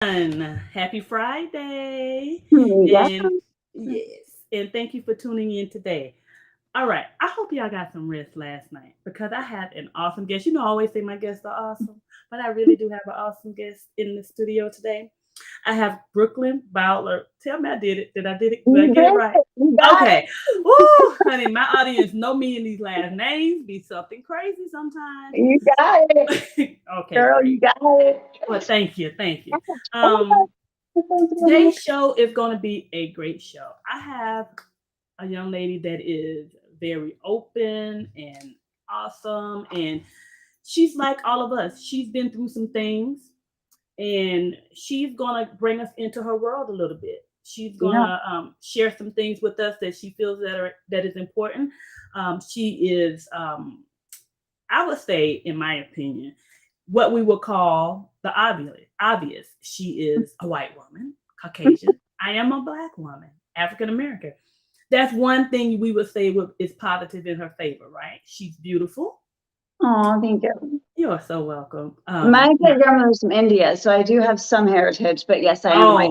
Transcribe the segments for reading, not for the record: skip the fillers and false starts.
Happy Friday. Yes. And yes, and thank you for tuning in today. All right, I hope y'all got some rest last night because I had an awesome guest. I always say my guests are awesome, but I really do have an awesome guest in the studio today. I have Brooklin Bowdler. Tell me I did it. Did I did it? Did I You get it did right? it. You got Okay. it. Woo, honey, my audience know me in these last names be something crazy sometimes. You got it. Okay, Girl, great. you got it. Well, thank you, thank you. Oh my God. Um, That sounds Today's really show is going to be a great show. I have a young lady that is very open and awesome, and she's like all of us. She's been through some things, and she's going to bring us into her world a little bit. She's going yeah. to share some things with us that she feels that is important. She is, I would say, in my opinion, what we would call the obvious. Obvious. She is a white woman, Caucasian. I am a black woman, African American. That's one thing we would say is positive in her favor, right? She's beautiful. Oh, thank you. You are so welcome. My Now, great grandmother's from India, so I do have some heritage, but yes, I am white.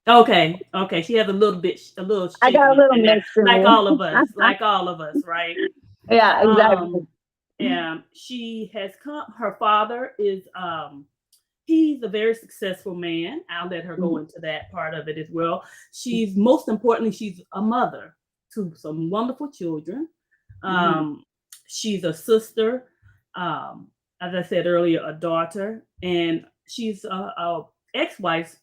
oh, okay, okay. She has a little bit, a little I shaking got a little in there, mix in like me. all of us, right? Yeah, exactly. Um, and she has come. Her father is he's a very successful man. I'll let her go into that part of it as well. She's most importantly, she's a mother to some wonderful children. Mhm. Um, she's a sister, as I said earlier, a daughter, and she's a ex-wife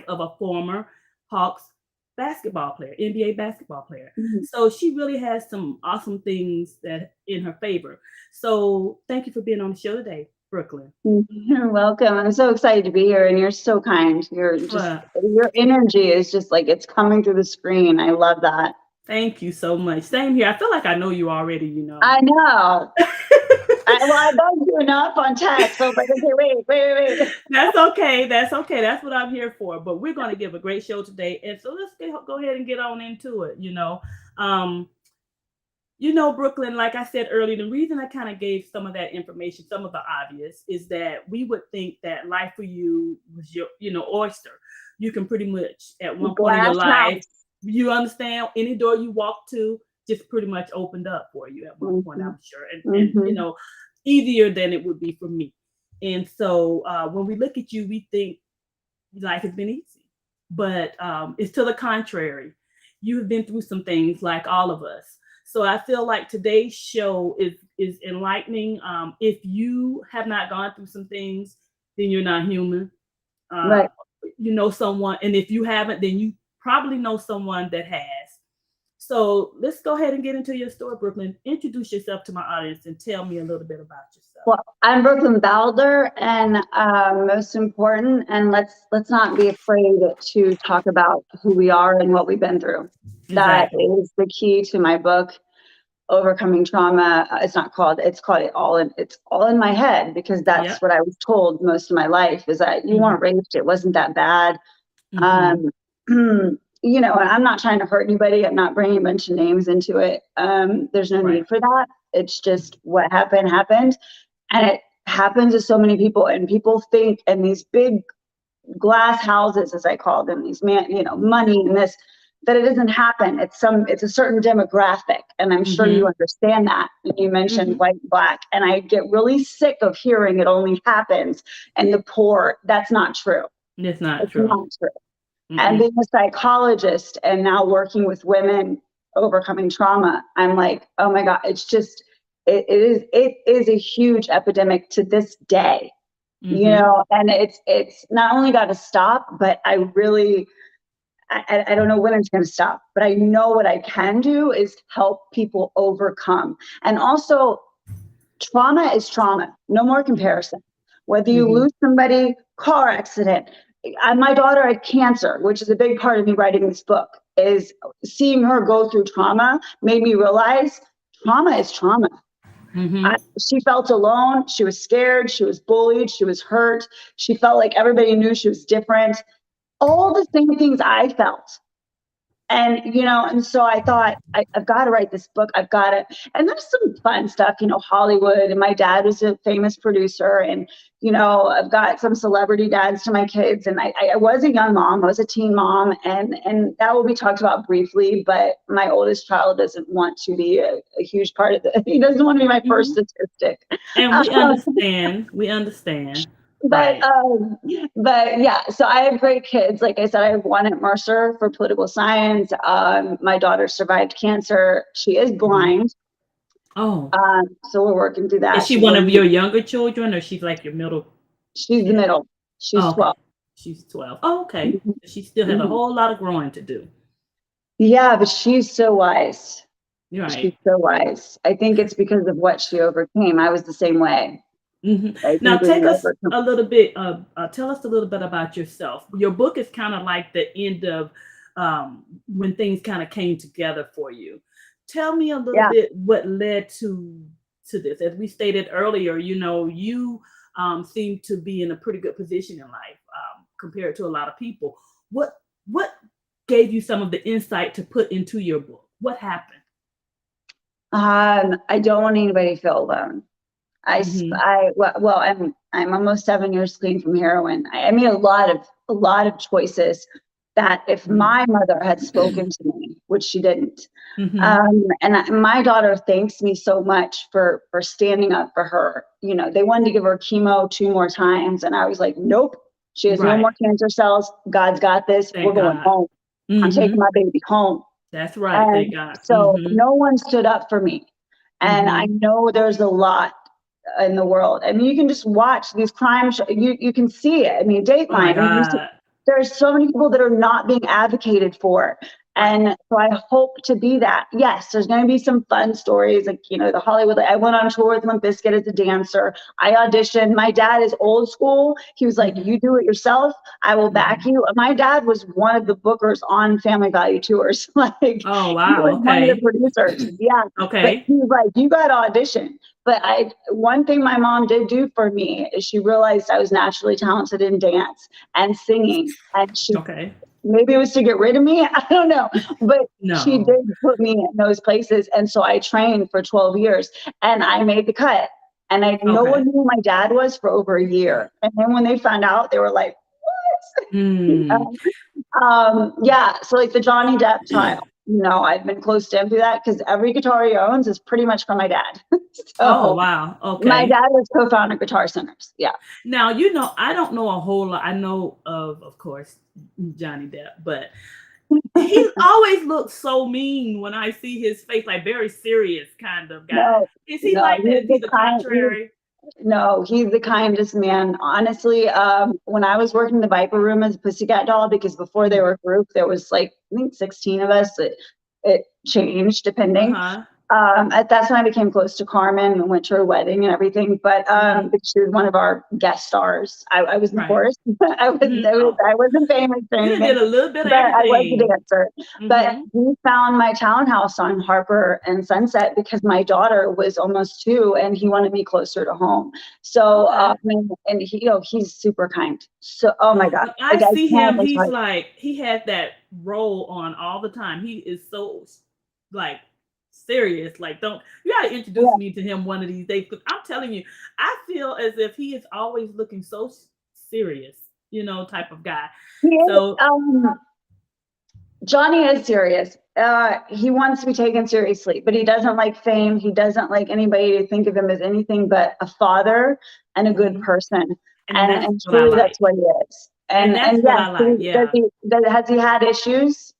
of a former Hawks basketball player, NBA basketball player. Mhm. So she really has some awesome things that in her favor. So thank you for being on the show today, Brooklyn. You're welcome. I'm so excited to be here, and you're so kind. Well, Your energy is just like it's coming through the screen. I love that. thank you so much. Same here. I feel like I know you already. I know. I bugged you enough on text. I was like, okay, wait. That's okay. That's okay. That's what I'm here for. But we're going to give a great show today. And so go ahead and get on into it. Um, Brooklyn, like I said earlier, the reason I kind of gave some of that information, some of the obvious, is that we would think that life for you was your oyster. You can pretty much, at one point in your Glass life, house. you understand any door you walk to just pretty much opened up for you at one point, Hmm. I'm sure. And Hmm. easier than it would be for me. And so when we look at you, we think life has been easy. But it's to the contrary. You have been through some things like all of us. So I feel like today's show is enlightening. If you have not gone through some things, then you're not human. Uh, Right. you know someone, and if you haven't, then you probably know someone that has. So let's go ahead and get into your story, Brooklyn. Introduce yourself to my audience and tell me a little bit about yourself. Well, I'm Brooklin Bowdler, and most important, and let's not be afraid to talk about who we are and what we've been through. That Exactly. is the key to my book, Overcoming Trauma. It's called it's all in my head, because Yep. that's what I was told most of my life, is that you Mm-hmm. weren't raped, it wasn't that bad. Mm-hmm. Um, and I'm not trying to hurt anybody. I'm not bringing a bunch of names into it. There's no Right. need for that. It's just what happened. And it happens to so many people, and people think in these big glass houses, as I call them, these money and this, that it doesn't happen. It's a certain demographic. And I'm sure you Mm-hmm. understand that. And you mentioned Mm-hmm. white and black. And I get really sick of hearing it only happens in the poor. That's not true. It's not It's true. not true. And Mm-mm. being a psychologist and now working with women overcoming trauma, I'm like, oh my God, it's just, it is a huge epidemic to this day, Mm-hmm. and it's not only got to stop, but I don't know when it's going to stop, but I know what I can do is help people overcome. And also, trauma is trauma, no more comparison. Whether you Mm-hmm. lose somebody, car accident. My daughter had cancer, which is a big part of me writing this book, is seeing her go through trauma made me realize trauma is trauma. Mm-hmm. She felt alone. She was scared. She was bullied. She was hurt. She felt like everybody knew she was different. All the same things I felt. And, and so I thought, I've got to write this book. I've got to, and there's some fun stuff, Hollywood, and my dad was a famous producer, and, I've got some celebrity dads to my kids. And I was a young mom, I was a teen mom, and that will be talked about briefly, but my oldest child doesn't want to be a huge part of it. He doesn't want to be my first statistic. And we understand. But Right. but yeah, so I have great kids. Like I said, I have one at Mercer for political science. My daughter survived cancer. She is blind. Oh, So we're working through is that. she one of your younger children, or she's like your middle She's the kid? middle. She's Oh, okay. 12. She's 12. Oh, okay. Mhm, She still has a mhm. whole lot of growing to do. Yeah, but she's so wise. You're She's right. so wise. I think it's because of what she overcame. I was the same way. I Now, think we take us overcome. a little bit. Tell us a little bit about yourself. Your book is kind of like the end of when things kind of came together for you. Tell me a little Yeah. bit what led to this. As we stated earlier, you seem to be in a pretty good position in life compared to a lot of people. What gave you some of the insight to put into your book? What happened? I don't want anybody to feel alone. Hmm. Well, I'm almost 7 years clean from heroin. I made a lot of choices that if my mother had spoken to me, which she didn't, Hmm. my daughter thanks me so much for standing up for her. They wanted to give her chemo 2 more times, and I was like, nope, she has no Right. more cancer cells. God's got this. We're Thank going God. home. I'm taking Hmm. my baby home. That's right. And Thank God. so no one stood up for me. And I Hmm. know there's a lot in the world. I mean, you can just watch these crime shows. You can see it. I mean, Oh my Dateline. God. There's so many people that are not being advocated for. Right. And so I hope to be that. Yes, there's going to be some fun stories, like, the Hollywood. I went on tour with Limp Bizkit as a dancer. I auditioned. My dad is old school. He was like, Hmm. you do it yourself. I will back Hmm. you. My dad was one of the bookers on Family Value tours. Like, Oh he wow. was one of the Okay. producers. Yeah. But Okay. he was like, you got to audition. But one thing my mom did do for me is she realized I was naturally talented in dance and singing. And Okay. maybe it was to get rid of me, I don't know. But she No. did put me in those places. And so I trained for 12 years and I made the cut. And no one Okay. knew who my dad was for over a year. And then when they found out, they were like, Hmm. what? Yeah, so like the Johnny Depp trial, I've been close to him through that because every guitar he owns is pretty much from my dad. Oh So wow. my Okay. dad was co-founder of Guitar Centers. Yeah. Now I don't know a whole lot. I know of course, Johnny Depp, but he always looks so mean when I see his face, like very serious kind of guy. No, Is he no, like that? Is he the contrary? no, he's the kindest man. Honestly, when I was working the Viper Room as a Pussycat Doll, because before they Mhm. were a group, there was like, I think 16 of us. It changed depending. Uh-huh. That's when I became close to Carmen and went to her wedding and everything. But Hmm. because she was one of our guest stars, I was in the Right. chorus. Hmm. Oh, I wasn't famous or you done did anything, a little bit of but I was a everything. dancer. But Hmm. he found my townhouse on Harper and Sunset because my daughter was almost 2, and he wanted me closer to home. So, Okay. and he, he's super kind. So, oh my God, When I like I see can't him, even he's tell you. like he has that role on all the time. He is so like serious. Like, don't you gotta introduce Yeah, me to him one of these days? Because I'm telling you, I feel as if he is always looking so serious, type of guy. he is. So Johnny is serious. He wants to be taken seriously, but he doesn't like fame. He doesn't like anybody to think of him as anything but a father and a good mhm. person. And And that's and what I truly, like. that's what he is. And And that's what yes, I like. Yeah. has he had issues?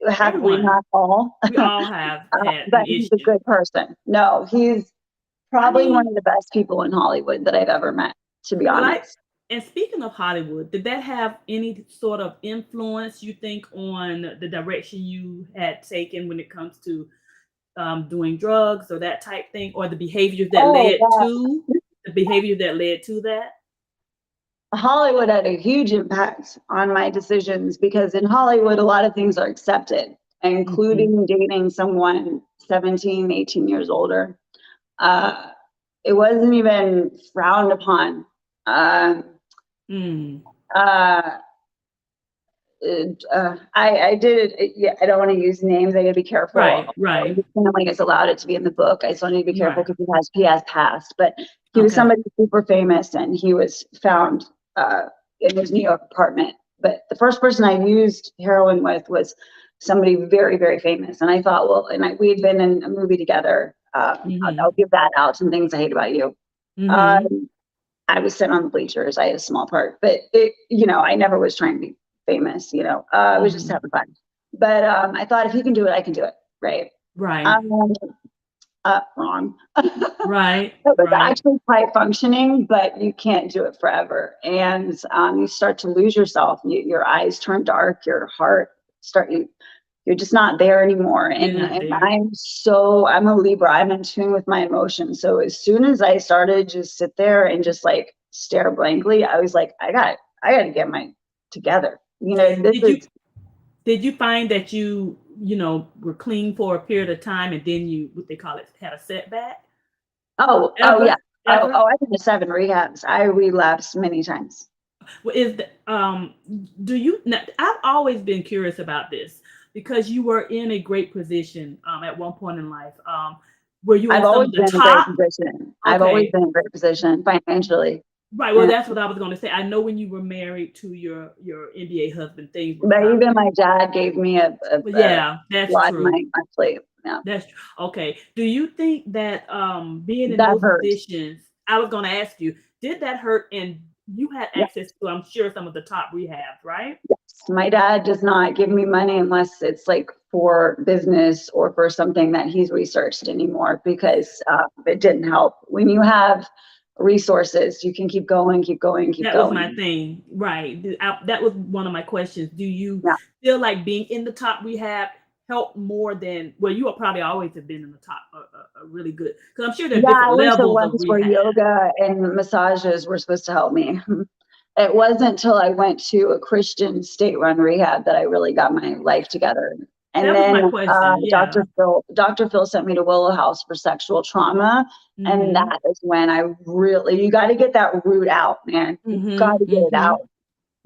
Have we Everyone. not all? We all have had But an he's a issue. good person. No, he's I probably one mean, of the best people in Hollywood that I've ever met, to be well, honest. and speaking of Hollywood, did that have any sort of influence you think on the direction you had taken when it comes to doing drugs or that type thing, or Oh, wow. the behavior that led to that? Hollywood had a huge impact on my decisions because in Hollywood, a lot of things are accepted, Hmm. including dating someone 17, 18 years older. Uh, it wasn't even frowned upon. Um, Mm. uh, I did it. Yeah, I don't want to use names. I got to be careful. Right. The family has allowed it to be in the book. I still need to be careful Right. because he has passed. But he was Okay. somebody super famous, and he was found in his New York apartment. But the first person I used heroin with was somebody very, very famous. And I thought, well, we had been in a movie together. I'll give that out. Some Things I Hate About You. I was sitting on the bleachers. I had a small part, but I never was trying to be famous. I was just having fun. But I thought, if he can do it, I can do it. Right. Right. Wrong. Right. It was Right. actually quite functioning, but you can't do it forever. And you start to lose yourself. Your eyes turn dark. Your heart you're just not there anymore. You're And, not and there. I'm a Libra. I'm in tune with my emotions. So as soon as I started just sit there and just like stare blankly, I was like, I got to get my together. Did you find that you were clean for a period of time and then you, what they call it, had a setback? Oh yeah. Ever? I've been to 7 rehabs. I relapsed many times. Well, do you now, I've always been curious about this because you were in a great position at one point in life. Were you in I've some always of the been in a great top? position. I've always Okay. been in a great position financially. Right. Well, that's what I was going to say. I know when you were married to your NBA husband, things were But even probably. my dad gave me a Well, yeah, that's lot of true. money monthly. Yeah, That's okay. Do you think that being in that those hurt. positions, I was going to ask you, did that hurt? And you had Yeah. access to, I'm sure, some of the top rehabs, right? Yes. My dad does not give me money unless it's like for business or for something that he's researched anymore, because it didn't help. When you have resources, you can keep going, keep going, keep That was my going. thing, right? That was one of my questions. Do you Yeah. feel like being in the top rehab helped more than, well, you will probably always have been in the top, really good, because I'm sure there are Yeah, I different went to levels of ones where rehab. yoga and massages were supposed to help me. It wasn't until I went to a Christian state-run rehab that I really got my life together. And That was then my question. Yeah. Dr. Phil sent me to Willow House for sexual trauma. And Mm-hmm. that is when you got to get that root out, man. You got Mm-hmm. to get it Mm-hmm. out.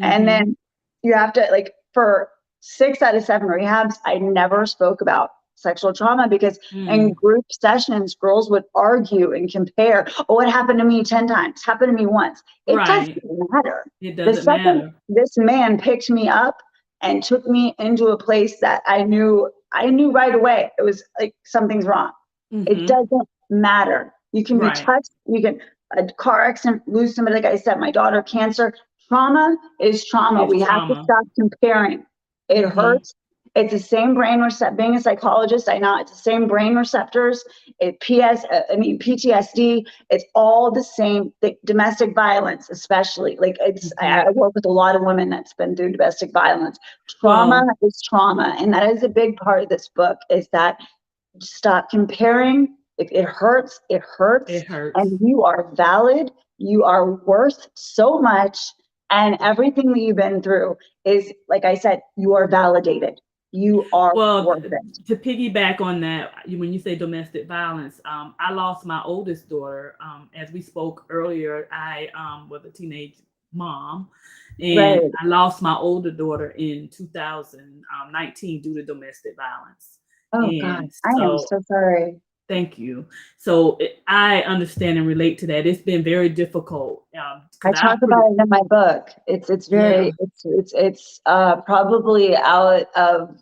And Mm-hmm. then you have to, like, for 6 out of 7 rehabs, I never spoke about sexual trauma, because in Mm. group sessions, girls would argue and compare. Oh, it happened to me 10 times, happened to me once. It doesn't Right. matter. It The doesn't second matter. this man picked me up and took me into a place that I knew right away, it was like, something's wrong. It Mm-hmm. doesn't matter. You can be Right. touched. You can a car accident, lose somebody. Like I said, my daughter, cancer. Trauma is trauma. It's We have to trauma. stop comparing. It Mm-hmm. hurts. It's the same brain receptor. Being a psychologist, I know it's the same brain receptors. PTSD. It's all the same. Domestic violence, especially. Like Mm-hmm. I work with a lot of women that's been through domestic violence. Trauma Well, is trauma, and that is a big part of this book. Is that stop comparing. If it hurts, it hurts. it hurts. And you are valid. You are worth so much. And everything that you've been through is, like I said, you are validated. You are Well, worth it. to piggyback on that, when you say domestic violence, I lost my oldest daughter. As we spoke earlier, I was a teenage mom, and Right. I lost my older daughter in 2019 due to domestic violence. Oh God, And I am so, so sorry. thank you. So I understand and relate to that. It's been very difficult I because talk about it in my book. It's yeah. very it's probably out of,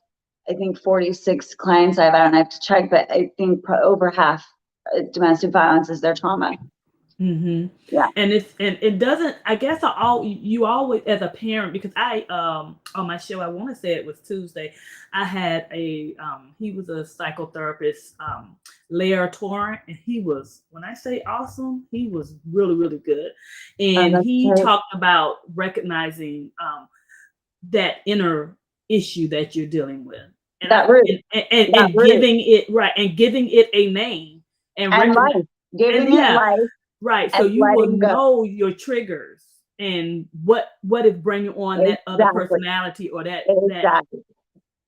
I think, 46 clients I don't have to check, but I think over half domestic violence is their trauma. Mm-hmm. Yeah. And it doesn't, I guess you always, as a parent, because I on my show, I want to say it was Tuesday, I had he was a psychotherapist, Lair Torrent, and he was, when I say awesome, he was really, really good. And That's he great. talked about recognizing that inner issue that you're dealing with. And I That root, that and root, giving it right and giving it a name and and recognize, life, and giving it yeah. life Right. So and you will letting go. know your triggers and what is bringing on that other Exactly, personality or that exactly.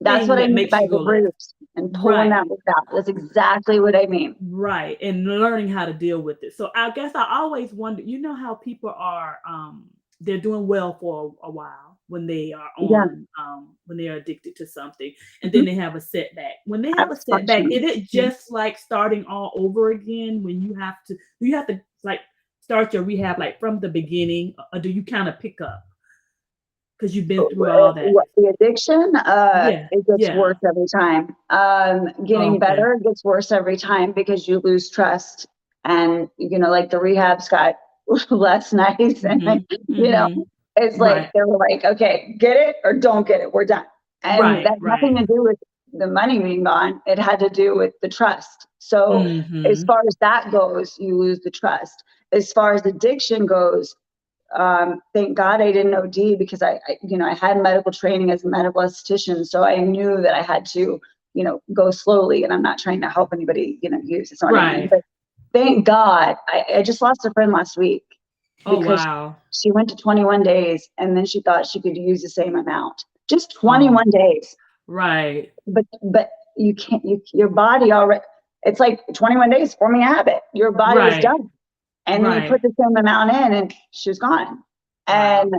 That's thing what I that mean makes by you the go left. roots and pulling Right. that root out. That's exactly what I mean. Right. And learning how to deal with it. So I guess I always wonder, how people are they're doing well for a while, when they are Yeah, on when they are addicted to something, and then mhm. they have a setback. When they I have a was setback, functioning. is it Mhm. just like starting all over again when you have to like start your rehab like from the beginning, or do you kind of pick up because you've been through all that? What the addiction, Yeah, it gets yeah. worse every time. Getting Okay. better gets worse every time because you lose trust. And, like the rehabs got less nice. And, Mhm. you know, Mhm. it's like, Right. they were like, okay, get it or don't get it. We're done. And Right. that had Right. nothing to do with the money being gone. It had to do with the trust. So as Mhm. far as that goes, you lose the trust. As far as addiction goes, thank God I didn't OD because I had medical training as a medical esthetician, so I knew that I had to, go slowly. And I'm not trying to help anybody, use. It's not what I mean. Right. But thank God, I just lost a friend last week Oh because wow. she went to 21 days and then she thought she could use the same amount. Just Oh, 21 days. right. But you can't. Your body already. It's like 21 days forming a habit. Your body is Right. done. And then you Right. put the same amount in and she was gone. Wow. And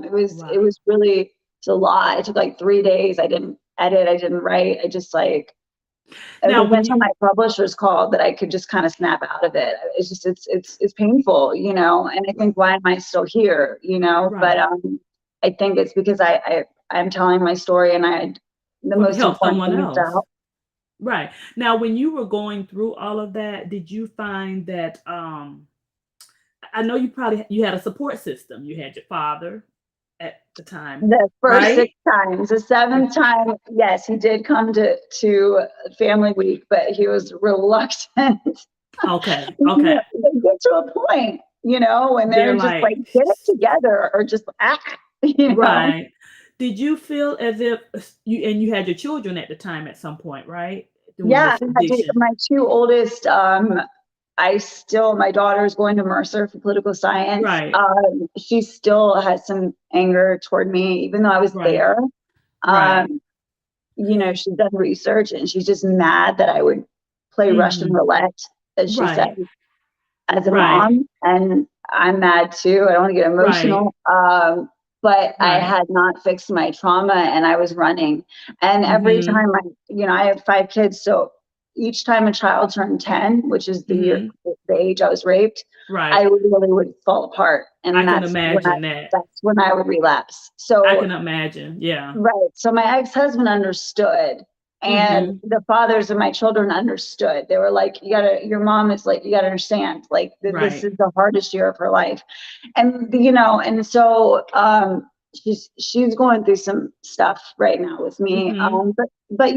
it Wow. was really, it's a lot. It took like 3 days. I didn't edit, I didn't write. I just like, it Now was when until you my publishers called that I could just kind of snap out of it. It's just it's painful, and I think, why am I still here? But right. I think it's because I'm telling my story, and the Well, most help important someone thing is to else. help. Right. Now when you were going through all of that, did you find that I know you had a support system. You had your father at the time, The first right? 6 times. The 7th time, yes, he did come to Family Week, but he was reluctant. Okay. Okay. They get to a point, when They're they're just like, like "Get it together," or just, you know? right. Did you feel as if you had your children at the time at some point, right? Doing Yeah, this addiction. my 2 oldest, my daughter's going to Mercer for political science. Right. She still has some anger toward me, even though I was Right. there. Right. Um, she's done research and she's just mad that I would play Russian Mhm. roulette, as she said, Right. as a Right. mom. And I'm mad too. I don't want to get Right. emotional. But I Right. had not fixed my trauma and I was running. And every Mhm. time I have 5 kids. So each time a child turned 10, which is Mhm. the age I was raped, I Right. really would fall apart. I And can imagine that. that's when I would relapse. I So can imagine. Yeah. right. So my ex-husband understood, and Mhm. the fathers of my children understood. They were like, your mom is like, you gotta understand, like, this Right. is the hardest year of her life. And, and so, she's going through some stuff right now with me. Mhm. But,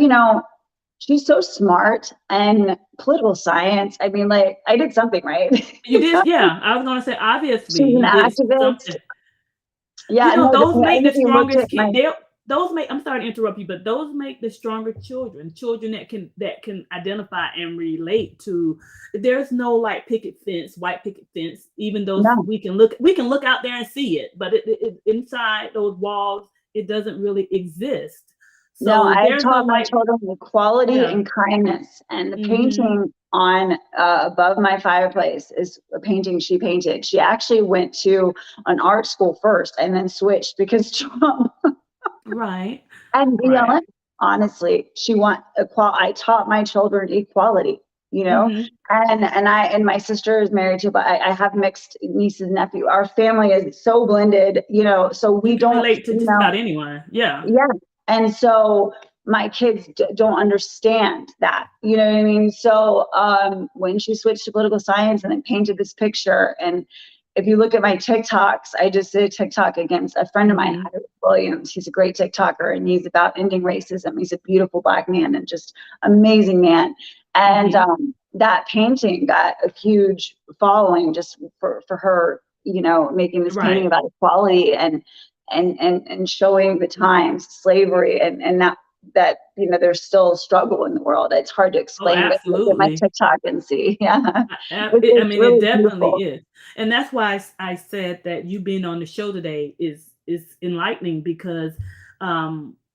she's so smart and political science. I mean, like, I did something right. You did, yeah. I was gonna say, obviously, She's an you did activist. something. Yeah, no, Those I make the think you looked strongest at my, kid. Those make. I'm sorry to interrupt you, but those make the stronger children. Children that can identify and relate to. There's no like picket fence, white picket fence. Even though no. we can look out there and see it, but inside those walls, it doesn't really exist. No, So I there's no taught my white. children equality Yeah. and kindness. And the Mm-hmm. painting on above my fireplace is a painting she painted. She actually went to an art school first and then switched because Trump Right. and Right. BLM. Honestly, she want equal. I taught my children equality. Mm-hmm. And my sister is married to, but I have mixed nieces and nephew. Our family is so blended. So You we can don't. relate to just about anyone. Yeah. Yeah. And so my kids don't understand that, you know what I mean? So when she switched to political science and then painted this picture, and if you look at my TikToks, I just did a TikTok against a friend of mine, Mm-hmm. Howard Williams. He's a great TikToker and he's about ending racism. He's a beautiful Black man and just amazing man. And Mm-hmm. that painting got a huge following just for her, making this painting Right. about equality and showing the times, slavery, and that there's still a struggle in the world. It's hard to Oh, explain, but look at my absolutely. TikTok and see. Yeah, I it's mean, it really definitely beautiful. is, and that's why I said that you being on the show today is enlightening because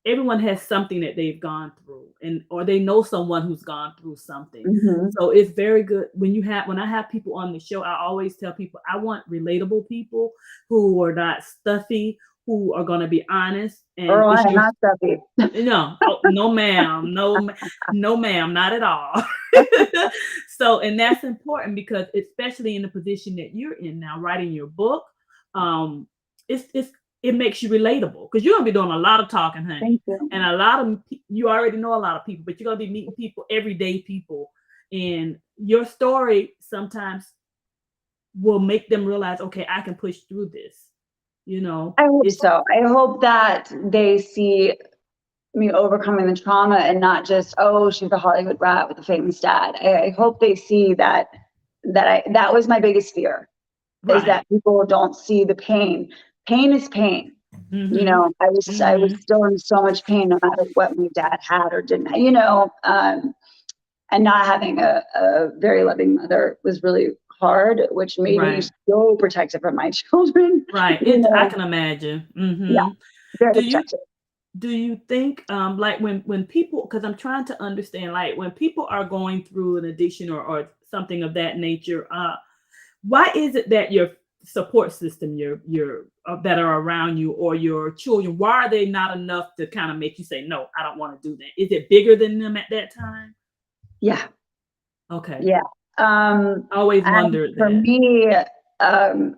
everyone has something that they've gone through, and or they know someone who's gone through something. Hmm. So it's very good when I have people on the show. I always tell people I want relatable people who are not stuffy, who are going to be honest, and Girl, I it's am your not stuffy. no, oh, no, ma'am, no, ma'am, not at all. So, and that's important because, especially in the position that you're in now, writing your book, um, it's it makes you relatable because you're gonna be doing a lot of talking, honey, Thank you. and a lot of you already know a lot of people, but you're gonna be meeting people, everyday people, and your story sometimes will make them realize, okay, I can push through this. You know, I hope it's so. I hope that they see me overcoming the trauma and not just, oh, she's a Hollywood rat with a famous dad. I hope they see that was my biggest fear, is right. that people don't see the pain. Pain is pain. You Mm-hmm. know, I was Mm-hmm. still in so much pain no matter what my dad had or didn't have, and not having a very loving mother was really hard, which made me Right. so protective of my children. Right. You I know, can imagine. yeah, very Do you protective. do you think like when people, because I'm trying to understand, like when people are going through an addiction or something of that nature, why is it that your support system, your that are around you or your children, why are they not enough to kind of make you say, no, I don't want to do that? Is it bigger than them at that time? Yeah, Okay. yeah. Um, I always and wondered for that. me, um,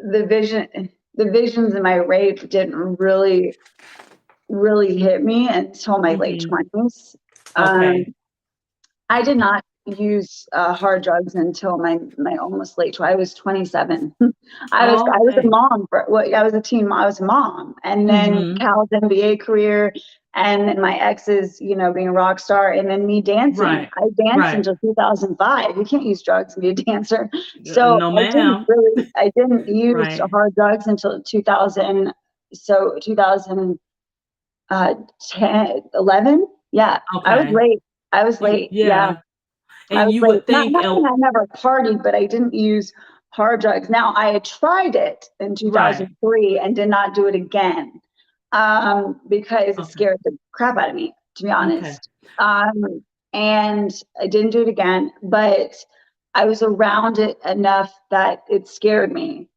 the visions in my rape didn't really hit me until my late Hmm. 20s. Um, Okay. I did not use hard drugs until my almost late. I was 27. I was a Okay. mom for well, I was a teen. I was a mom, and then Hmm. Cal's NBA career, and then my ex's, being a rock star, and then me dancing. Right. I danced Right. until 2005. You can't use drugs and be a dancer. So No, ma'am. I didn't use Right. hard drugs until 2000. So 2000. 10, 11. Yeah, I was Okay. late. I was late. Yeah, Yeah. I And was you late. would Not, think, not that oh, I never partied, but I didn't use hard drugs. Now, I had tried it in right. 2003 and did not do it again, because it Okay. scared the crap out of me, to be Okay. honest. And I didn't do it again, but I was around it enough that it scared me.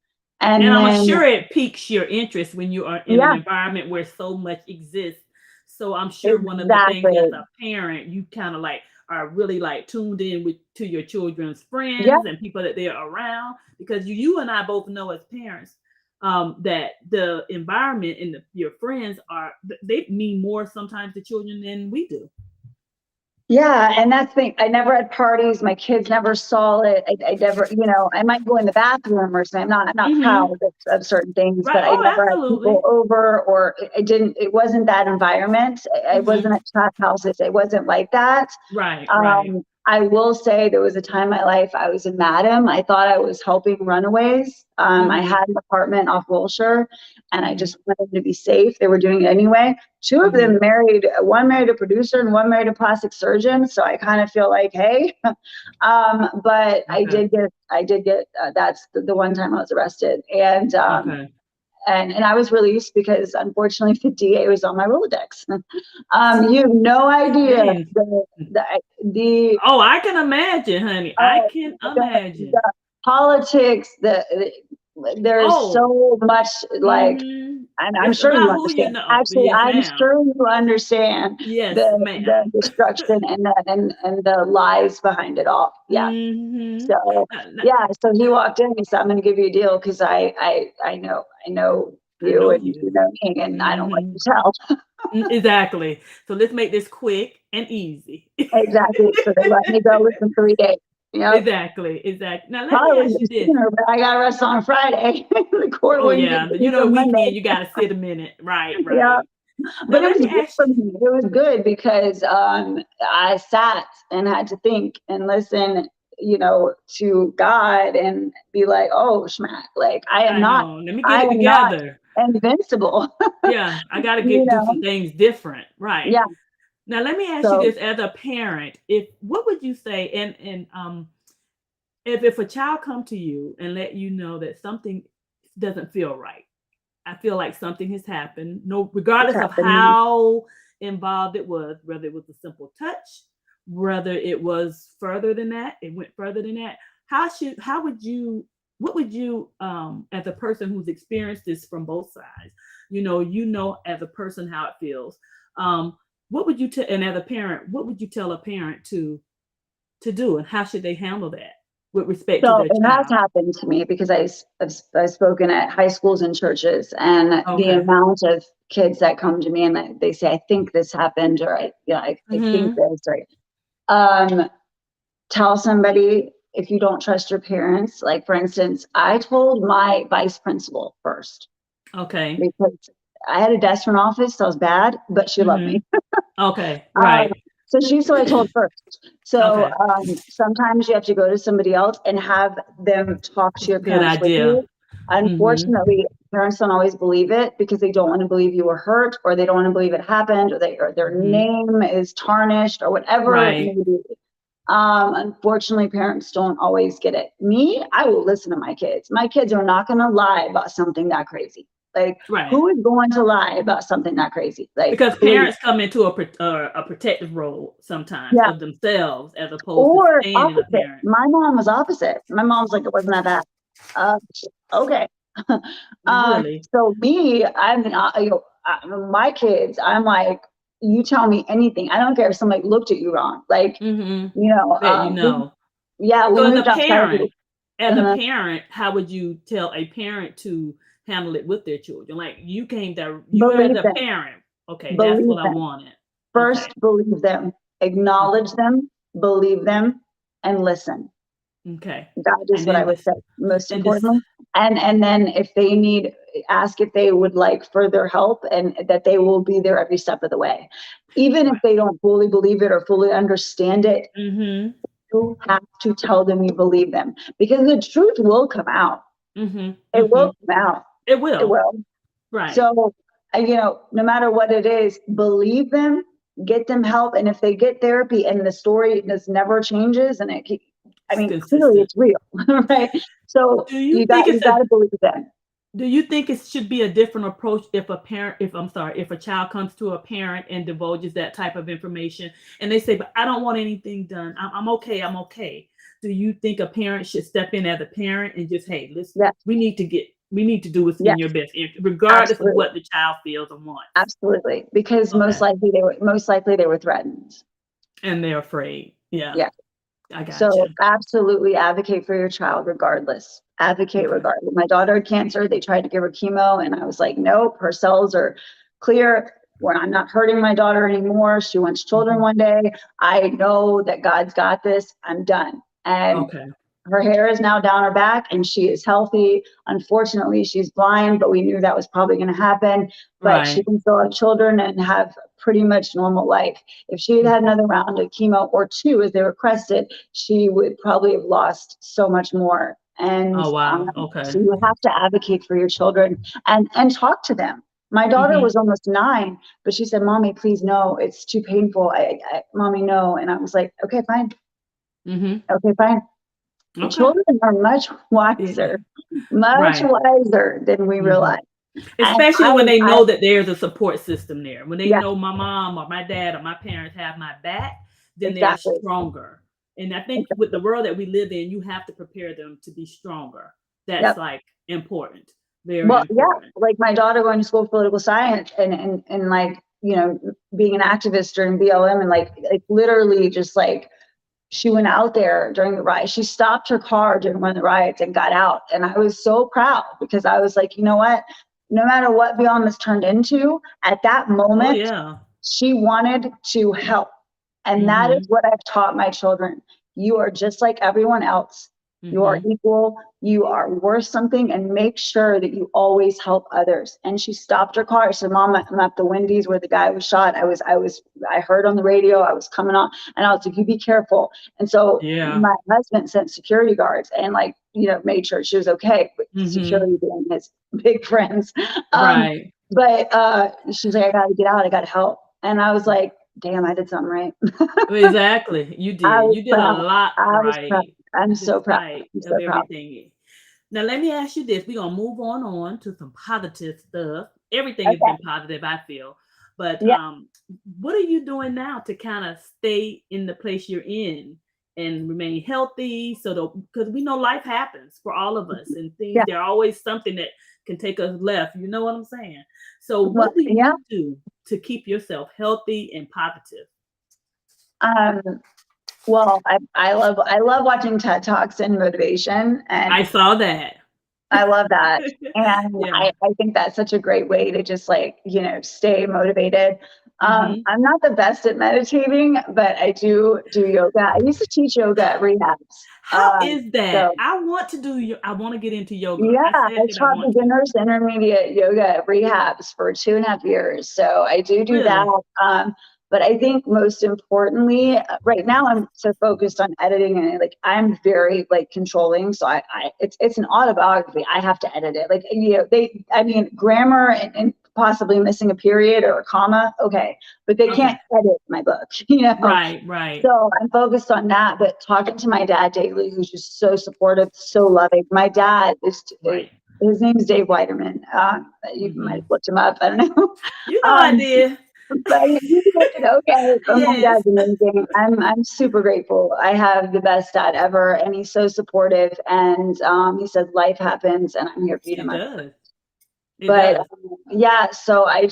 And And I'm then, sure it piques your interest when you are in an yeah, environment where so much exists. So I'm sure one of the things as exactly. a parent, you kind of like are really like tuned in with to your children's Yeah. friends and people that they're around, because you and I both know as parents, that the environment and your friends they mean more sometimes to children than we do. Yeah, and that's the thing. I never had parties. My kids never saw it. I never, I might go in the bathroom or something. I'm not proud Hmm. of certain things, Right. but I Oh, never had people absolutely. over, or I didn't. It wasn't that environment. I Hmm. wasn't at trap houses. It wasn't like that. Right. Right. I will say there was a time in my life I was a madam. I thought I was helping runaways. I Hmm. had an apartment off Wilshire, and I Hmm. just wanted them to be safe. They were doing it anyway. Two of Hmm. them married, one married a producer and one married a plastic surgeon. So I kind of feel like, hey, but Okay. I did get, that's the one time I was arrested. And I was released because unfortunately the DA was on my Rolodex. You have no idea Dang. the Oh, I can imagine, honey. I oh, can the imagine. politics, there's Oh, so much, like, mhm. and I'm It's sure you about who you understand. know. Actually, Yes, I'm ma'am. sure you understand Yes, the ma'am. destruction and the lies behind it all. Yeah. Mhm. So Now, yeah, so he walked in. He said, "I'm going to give you a deal because I know I you know and you. you know me, and I don't like Mhm. to tell." Exactly. So let's make this quick and easy. Exactly. So they let me go within 3 days. Yep. Exactly. Exactly. Now let me Probably ask you this. sooner, but I got arrested on Friday. The court Oh wouldn't get yeah, to me you know, till Monday. weekend you got to sit a minute. Right. Yeah. Right. Now But it let was me good ask for you. me. It was good because I sat and had to think and listen, to God and be like, oh, schmack, like I know. Let me get I it am not together. invincible. Yeah, I got to you get do know, some things different. Right. yeah. Now let me ask you So this as a parent, if what would you say, and if a child come to you and let you know that something doesn't feel right. I feel like something has happened, no it's regardless of happening. how involved it was, whether it was a simple touch, whether it was further than that, it went further than that. How would you what would you, as a person who's experienced this from both sides, as a person how it feels, what would you tell, and as a parent, what would you tell a parent to do, and how should they handle that with respect to So their it has child? happened to me because I've spoken at high schools and churches, and the Okay. amount of kids that come to me and they say, I think this happened, or I think Mm-hmm. this, or um, tell somebody if you don't trust your parents. Like, for instance, I told my vice principal first Okay. because I had a desk in office, so I was bad, but she loved me. Mm-hmm. Okay. Um, Right. so she's who I told first. So Okay. sometimes you have to go to somebody else and have them talk to your Good parents with idea. you. Mm-hmm. Unfortunately, parents don't always believe it because they don't want to believe you were hurt, or they don't want to believe it happened, or their Mm-hmm. name is tarnished, or whatever it Right. may be. Unfortunately, parents don't always get it. Me, I will listen to my kids. My kids are not going to lie about something that crazy. Like, Right. who is going to lie about something that crazy? Like, Because please. parents come into a protective role sometimes Yeah. of themselves as opposed to Or staying in a opposite. parent. My mom was opposite. My mom's like, it wasn't that bad. Uh, okay. Really. So me, I mean, my kids, I'm like, you tell me anything. I don't care if somebody looked at you wrong. Like, Mm-hmm. you know, That you know. we So moved outside of the, as a uh, parent, how would you tell a parent to handle it with their children? Like you as believe a them, parent. Okay, that's believe what I them. wanted. Okay. First, believe them, Okay. acknowledge them, believe them, and listen. Okay. That is And what I then would this say, most and this importantly. And then if they need, ask if they would like further help, and that they will be there every step of the way. Even if right. they don't fully believe it or fully understand it, Mm-hmm. you have to tell them you believe them, because the truth will come out. Mm-hmm. It Mm-hmm. will come out. It It will. will. Right. So, no matter what it is, believe them, get them help. And if they get therapy and the story just never changes, and I It's mean, clearly consistent. it's real, right? So Do you think you it's got a to believe them. Do you think it should be a different approach if a parent, if I'm sorry, if a child comes to a parent and divulges that type of information and they say, but I don't want anything done. I'm okay. I'm okay. Do you think a parent should step in as a parent and just, hey, listen, Yes, we need to do what's in yes, your best interest, regardless of absolutely, what the child feels and wants? absolutely. Because Okay. most likely they were threatened. And they're afraid. Yeah. Yeah. I got So you. absolutely advocate for your child regardless. Advocate Okay. regardless. My daughter had cancer. They tried to give her chemo, and I was like, nope, her cells are clear. When I'm not hurting my daughter anymore. She wants children Hmm. one day. I know that God's got this. I'm done. And Okay. her hair is now down her back and she is healthy. Unfortunately, she's blind, but we knew that was probably going to happen. But she Right. can still have children and have pretty much normal life. If she had had Mhm. another round of chemo or two, as they requested, she would probably have lost so much more. And Oh, wow. Okay. so you have to advocate for your children and talk to them. My daughter Hmm. was almost 9, but she said, "Mommy, please no, it's too painful. Mommy, no." And I was like, "Okay, fine. Hmm. Okay, fine." Okay. Children are Yeah. much Right. wiser than we Hmm. realize. And Especially when they I, know that there's a support system there. When they yeah, know my mom or my dad or my parents have my back, then they're exactly. stronger. And I think with the Exactly. world that we live in, you have to prepare them to be stronger. That's Yep. like important, very Well, yeah, important. like my daughter going to school for political science and like, being an activist during BLM, and like literally just like she went out there during the riot. She stopped her car during one of the riots and got out. And I was so proud because I was like, you know what? No matter what BLM has turned into, at that Oh moment, yeah. she wanted to help. And that is Mm-hmm. what I've taught my children. You are just like everyone else. You are Mm-hmm. equal. You are worth something, and make sure that you always help others. And she stopped her car. She said, "Mom, I'm at the Wendy's where the guy was shot. I heard on the radio, I was coming on, and I was like, you be careful." And so Yeah. my husband sent security guards and made sure she was okay, with Mm-hmm. security being his big friends. Um, Right. but she's like, "I gotta get out. I gotta help." And I was like, damn, I did something right. Exactly. You I did. was You did a proud. lot I was proud. right, I'm so proud. despite I'm of so proud. everything. Now let me ask you this. We're gonna move on to some positive stuff. Everything has been Okay. positive, I feel. But Yeah. what are you doing now to kind of stay in the place you're in and remain healthy. So because we know life happens for all of us, and things Yeah. there are always something that can take us left. You know what I'm saying? So Well, what do yeah. you do to keep yourself healthy and positive? Well, I love watching TED Talks and motivation, and I saw that. I love that. And Yeah. I think that's such a great way to just like, stay motivated. Hmm. I'm not the best at meditating, but I do yoga. I used to teach yoga at rehabs. How is that? So I want to do. I want to get into yoga. yeah, I I said that I taught want to. beginners, intermediate yoga at rehabs for 2.5 years. So I do that. Really? But I think most importantly, right now I'm so focused on editing, and like I'm very like controlling. So it's an autobiography. I have to edit it. Like, grammar and possibly missing a period or a comma. Okay. But they Okay. can't edit my book. Right. Right. So I'm focused on that, but talking to my dad daily, who's just so supportive, so loving. My dad Right. his name's Dave Weiderman. You might have Hmm. looked him up. I don't know. You know I did. But you did okay. But my Yes. dad's amazing. I'm super grateful. I have the best dad ever, and he's so supportive. And he says life happens, and I'm here for you no It matter. does. It But does. yeah, so I'm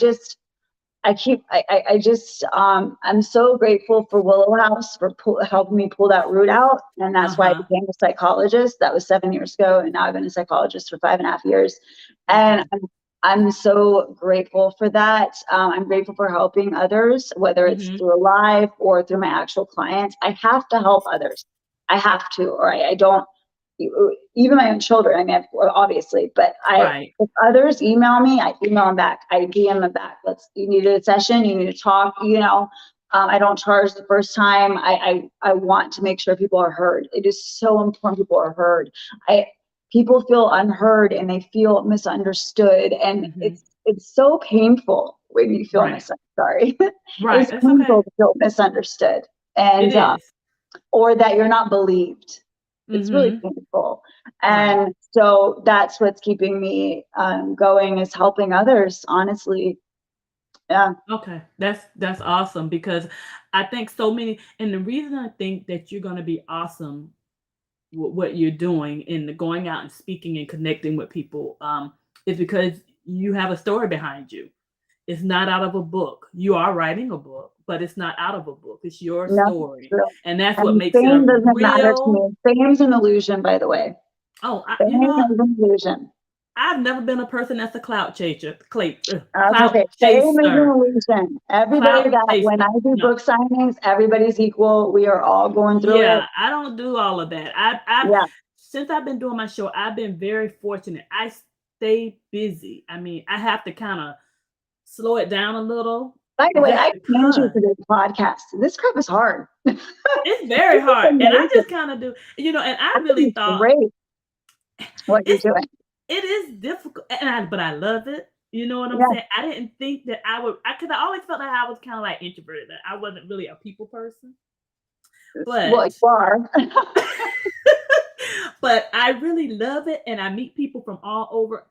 so grateful for Willow House for helping me pull that root out. And that's why I Uh-huh. became a psychologist. That was 7 years ago. And now I've been a psychologist for 5.5 years. And Okay. I'm so grateful for that. I'm grateful for helping others, whether it's Hmm. through a live or through my actual clients. I have to help others. I have to, or I don't, even my own children, I mean, obviously, but Right. if others email me, I email them back. I DM them back. You need a session, you need to talk, I don't charge the first time. I want to make sure people are heard. It is so important people are heard. People feel unheard and they feel misunderstood. And Hmm. it's so painful when you feel Right. misunderstood. Sorry. Right. It's That's okay. painful to feel misunderstood It and, is. or that you're not believed. It's really Hmm. painful. Right. And so that's what's keeping me going, is helping others, honestly. Yeah. Okay. That's awesome because I think so many, and the reason I think that you're going to be awesome what you're doing in the going out and speaking and connecting with people is because you have a story behind you. It's not out of a book. You are writing a book, but it's not out of a book. It's your No, story. true. And that's what And makes it a fame doesn't matter to real. me. Fame's an illusion, by the way. Oh, Fame is an illusion. I've never been a person that's a clout chaser. I was gonna Clout say, fame is an chaser. illusion. Everybody Clout that when I chaser. do No. book signings, everybody's equal. We are all going through it. Yeah, I don't do all of that. I've Yeah. since I've been doing my show, I've been very fortunate. I stay busy. I mean, I have to kind of slow it down a little By the way, just I commend you because for this podcast. This crap is hard. This it's very is hard. And I amazing. just kind of do, and I I really think it's thought great what you're it's doing. it is difficult, but I love it. You know what I'm Yeah. saying? I didn't think that I would, because I always felt like I was kind of like introverted. That I wasn't really a people person, Well, but you are. but I really love it, and I meet people from all over.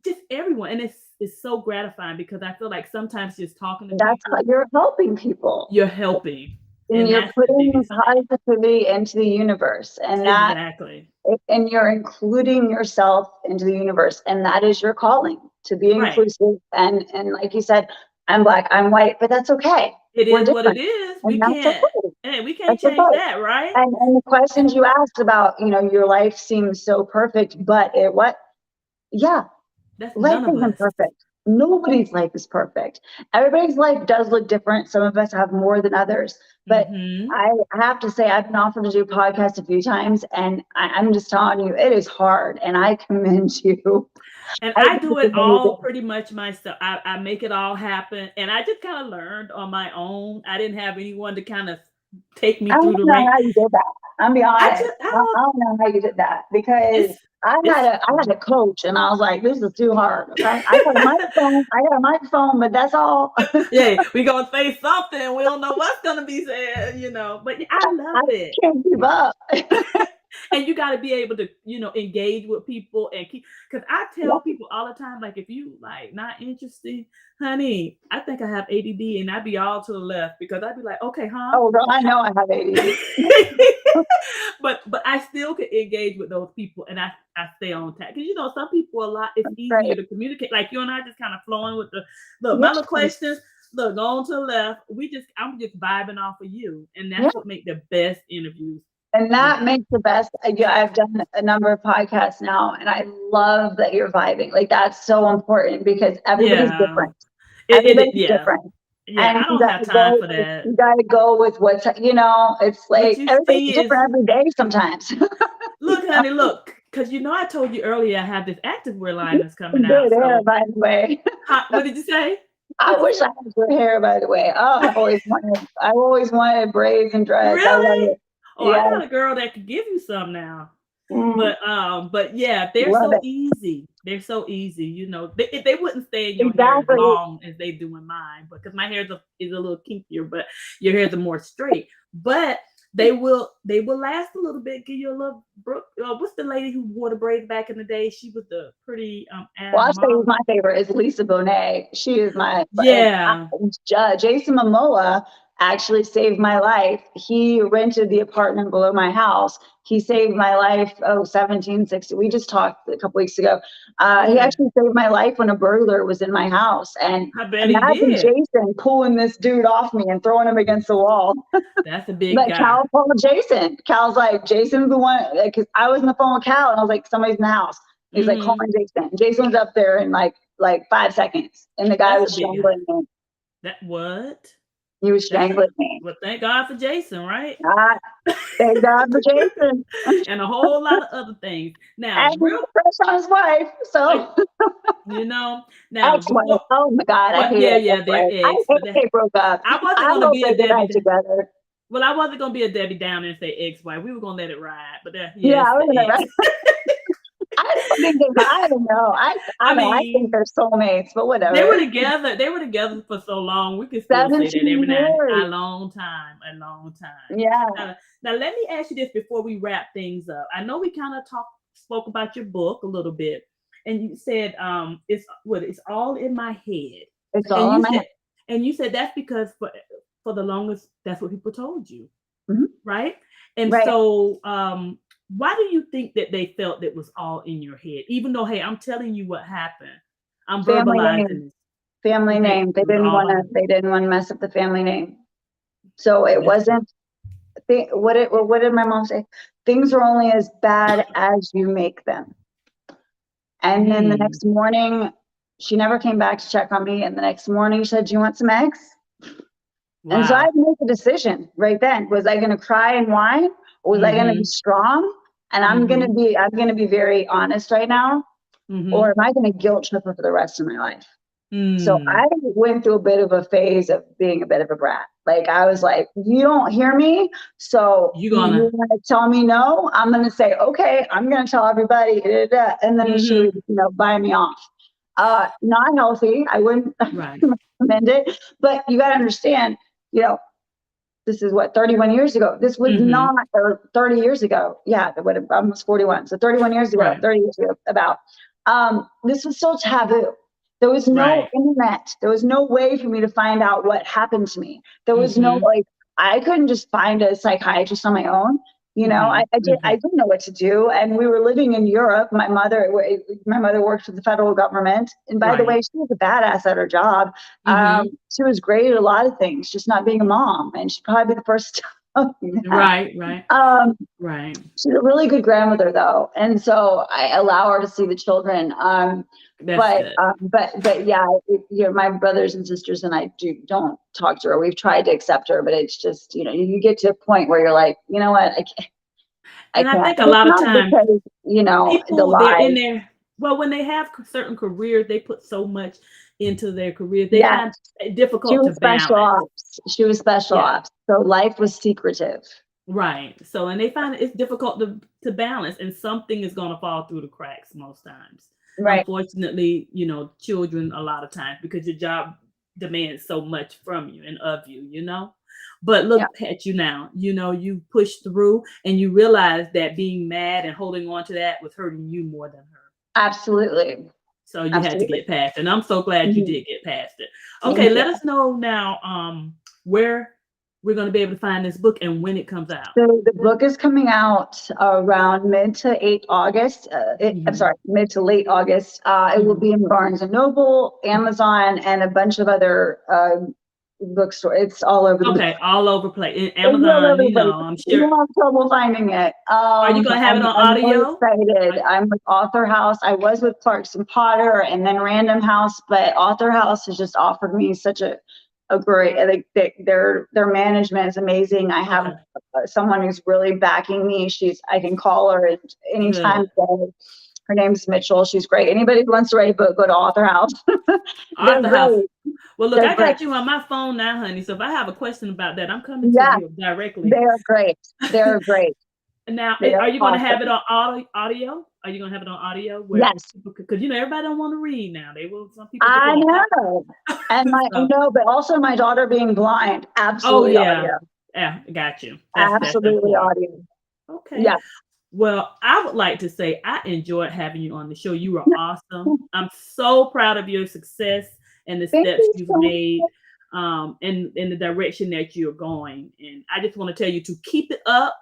Just everyone, and it's so gratifying because I feel like sometimes just talking to That's how people, you're helping people. you're helping, And and you're that's the putting biggest thing. positivity into the universe, Exactly. and you're including yourself into the universe, and that is your calling, to be Right. inclusive. And like you said, I'm black, I'm white, but that's okay. It We're is what it different, is. and that's okay. We can't That's change okay. that, right? And the questions you asked about, your life seems so perfect, but what? Yeah, That's life none of isn't us. perfect. Nobody's life is perfect. Everybody's life does look different. Some of us have more than others. But Hmm. I have to say, I've been offered to do podcasts a few times, and I'm just telling you, it is hard. And I commend you. And I I think do it's it all amazing. pretty much myself. I make it all happen. And I just kind of learned on my own. I didn't have anyone to kind of take I me through don't the know rank. how you did that. I'll be I honest. just, I I don't, don't know how you did that, because it's, I had it's, a coach, and I was like, this is too hard. Okay. I got a microphone, but that's all. yeah, we going to say something. We don't know what's going to be said, But I love I it. can't keep up. And you got to be able to, engage with people and keep. Because I tell people all the time, like, if you like not interested, honey, I think I have ADD, and I'd be all to the left because I'd be like, okay, huh? Oh, girl, I know I have ADD. But I still can engage with those people, and I stay on task because some people it's easier Right. to communicate. Like you and I just kind of flowing with the look. My Yeah. little questions. Look, going to the left. I'm just vibing off of you, and Yeah. that's what make the best interviews. And that makes the best. I've done a number of podcasts now, and I love that you're vibing. Like, that's so important because everybody's Yeah, different. Everybody's yeah, different. yeah. And I don't have time for that. you gotta go with what's, it's What like you everybody's see is different every day sometimes. look, honey, look, because I told you earlier I have this activewear line that's coming out. Good hair, So, by the way. what did you say? I wish I had good hair, by the way. Oh, I've always wanted braids and dreads. I love Really? it. Oh, I Yeah. got a girl that could give you some now. Mm, But yeah, they're love so it. easy. They're so easy. They wouldn't stay in your hair as Exactly. long as they do in mine, because my hair is a little kinkier, but your hairs are more straight. But they will last a little bit. Give you a little what's the lady who wore the braids back in the day? She was the pretty Well, ad I'll say model. my favorite is Lisa Bonet. She is my Yeah. Jason Momoa actually saved my life. He rented the apartment below my house. He saved my life. 1760. We just talked a couple weeks ago. He Okay. actually saved my life when a burglar was in my house. And I bet he imagine did. Jason pulling this dude off me and throwing him against the wall. That's a big But guy. Cal called Jason. Cal's like, Jason's the one, because I was on the phone with Cal and I was like, somebody's in the house. He's like, call Mm-hmm. Jason. Jason was up there in like 5 seconds, and the guy That's a was big guy. strangling me. That what? He was That's strangling me. well, thank God for Jason, right? Ah, thank God for Jason. And a whole lot of other things. Now, And he was fresh on his wife. like, So now ex-wife. before, Oh my God, I well, hate yeah, it. yeah, they're I eggs, hate but they broke up. I wasn't I gonna hope be they a get Debbie. back together. Well, I wasn't gonna be a Debbie Downer and say ex-wife. We were gonna let it ride, but Yeah, it's I was the gonna ex. write. I don't know. I I don't know. I think mean, they're soulmates, but they were whatever. together. They were together for so long. We can still say that 17 every now and then. years. A long time. A long time. Yeah. Now, let me ask you this before we wrap things up. I know we kind of spoke about your book a little bit, and you said it's all in my head. It's And all in my head. you said that's because for the longest that's what people told you, Mhm. right? And Right. so why do you think that they felt that was all in your head, even though, hey, I'm telling you what happened, I'm Family verbalizing name. this? Family name. It was all about They didn't want to mess up the family name. So it that's wasn't. What did my mom say? Things are only as bad as you make them. And then the next morning, she never came back to check on me. And the next morning, she said, "Do you want some eggs?" And so I wow. had to make a decision right then. Was I going to cry and whine, or was I going to be Mm-hmm. strong? And I'm going to be very honest right now. Or Mm-hmm. am I going to guilt trip her for the rest of my life? So Mm. I went through a bit of a phase of being a bit of a brat. Like, I was like, you don't hear me, so You you gonna want to tell me no? I'm going to say, okay, I'm going to tell everybody, and then she would, buy me off. Not healthy. I wouldn't right. recommend it. But you got to understand, this is what, 31 years ago. This was Mm-hmm. not, or 30 years ago. Yeah, I was 41. So 31 years ago, Right. 30 years ago, about. This was so taboo. There was no Right. internet. There was no way for me to find out what happened to me. There was no, Mm-hmm. I couldn't just find a psychiatrist on my own. Mm-hmm. I didn't know what to do. And we were living in Europe. My mother worked for the federal government. And by the way, Right. she was a badass at her job. Mm-hmm. She was great at a lot of things, just not being a mom. And she'd probably be the first to tell you that. Right. Right. Um, Right. she's a really good grandmother though. And so I allow her to see the children. That's good. But yeah, my brothers and sisters and I don't talk to her. We've tried to accept her, but it's just, you get to a point where you're like, you know what? I And I can't. think a And it's lot of not times because, the people they're in lies. there. Well, when they have certain careers, they put so much into their careers. They Yes, find it she difficult to was special balance. ops. She was special Yeah. ops. So life was secretive. Right. So, and they find it's difficult to balance, and something is going to fall through the cracks most times. Right. Unfortunately, children a lot of times because your job demand so much from you and of you, you know? But look at you now, you know, you pushed through and you realized that being mad and holding on to that was hurting you more than her. Absolutely. So you had to Absolutely. get past it. And I'm so glad you Mhm. did get past it. Okay, let us know now where we're going to be able to find this book and when it comes out. So the book is coming out around mid to late August. Mid to late August. It will be in Barnes and Noble, Amazon, and a bunch of other bookstore. It's all over the place. All over place. It's all Amazon, over you the place. know, I'm You sure. don't have trouble finding it. Are you gonna have it on I'm audio? excited. I'm with Author House. I was with Clarkson Potter and then Random House, but Author House has just offered me such a great, like their management is amazing. I have someone who's really backing me. I can call her at any time of day. Her name's Mitchell. She's great. Anybody who wants to write a book, go to Author House. They're great. Well, look, I got you on my phone now, honey. So if I have a question about that, I'm coming to you directly. They're great. They're great. Now, are you going to have it on audio? Are you going to have it on audio? Yes. Because, you know, everybody don't want to read now. Some people. I know. And I know, but also my daughter being blind, absolutely audio. Yeah, got you. Absolutely audio. Okay. Yeah. Well, I would like to say I enjoyed having you on the show. You were awesome. I'm so proud of your success and the steps you've made in the direction that you're going. And I just want to tell you to keep it up.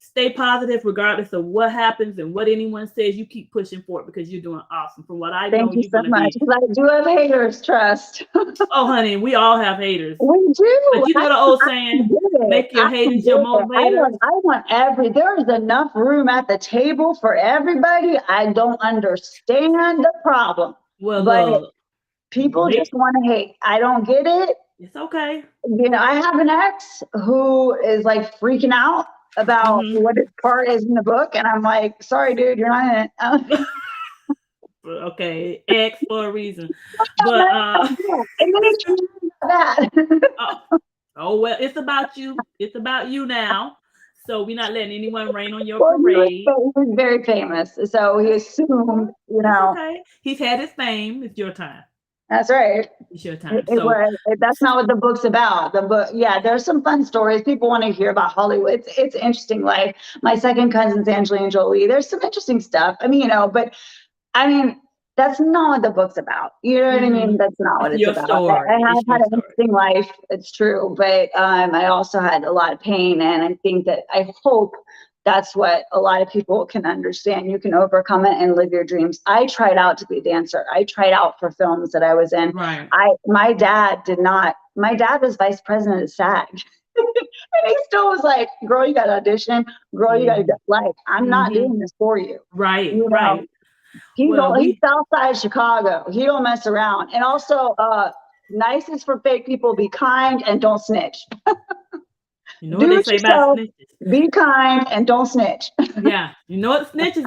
Stay positive regardless of what happens and what anyone says. You keep pushing for it because you're doing awesome. From what I know, thank you so much. I do have haters, trust. Oh, honey, we all have haters. We do. But you know the old saying, make your haters your motivators. There's enough room at the table for everybody. I don't understand the problem. Well, but people just want to hate. I don't get it. It's okay. You know, I have an ex who is like freaking out about what his part is in the book, and I'm like, sorry, dude, you're not in it. Okay, X for a reason. But well, it's about you. It's about you now. So we're not letting anyone rain on your parade. He's very famous, so he assumed, you know. Okay, he's had his fame. It's your time. That's right. It's your time. That's not what the book's about. The book, there's some fun stories. People want to hear about Hollywood. It's interesting. Like my second cousin's Angelina Jolie. There's some interesting stuff. I mean, you know, but I mean, that's not what the book's about. You know what I mean? That's not what it's about. Story. I have had an interesting life. It's true, but I also had a lot of pain, and I think that I hope that's what a lot of people can understand. You can overcome it and live your dreams. I tried out to be a dancer. I tried out for films that I was in. Right. My dad did not. My dad was vice president of SAG. And he still was like, girl, you got to audition. Girl, you got to get like, I'm not doing this for you. Right, you know? He's Southside Chicago. He don't mess around. And also, nicest for fake people, be kind and don't snitch. You know what they say about snitches. Be kind and don't snitch. Yeah, you know what snitches,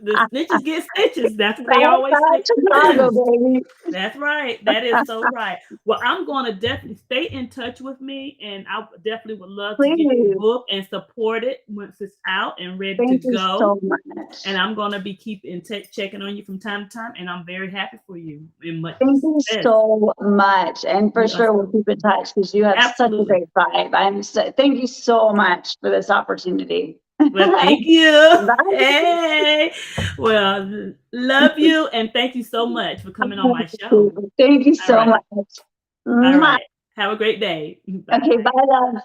the snitches get stitches. That's what they always say. Chicago, baby. That's right. That is so right. Well, I'm going to definitely stay in touch with me, and I definitely would love to get your book and support it once it's out and ready to go. Thank you so much. And I'm going to be keeping checking on you from time to time, and I'm very happy for you. Thank you so much, and for sure we'll keep in touch because you have such a great vibe. Thank you so much for this opportunity. Well, thank you. Hey. Well, love you, and thank you so much for coming on my show. Thank you so much. All right. Have a great day. Bye. Okay, bye, love.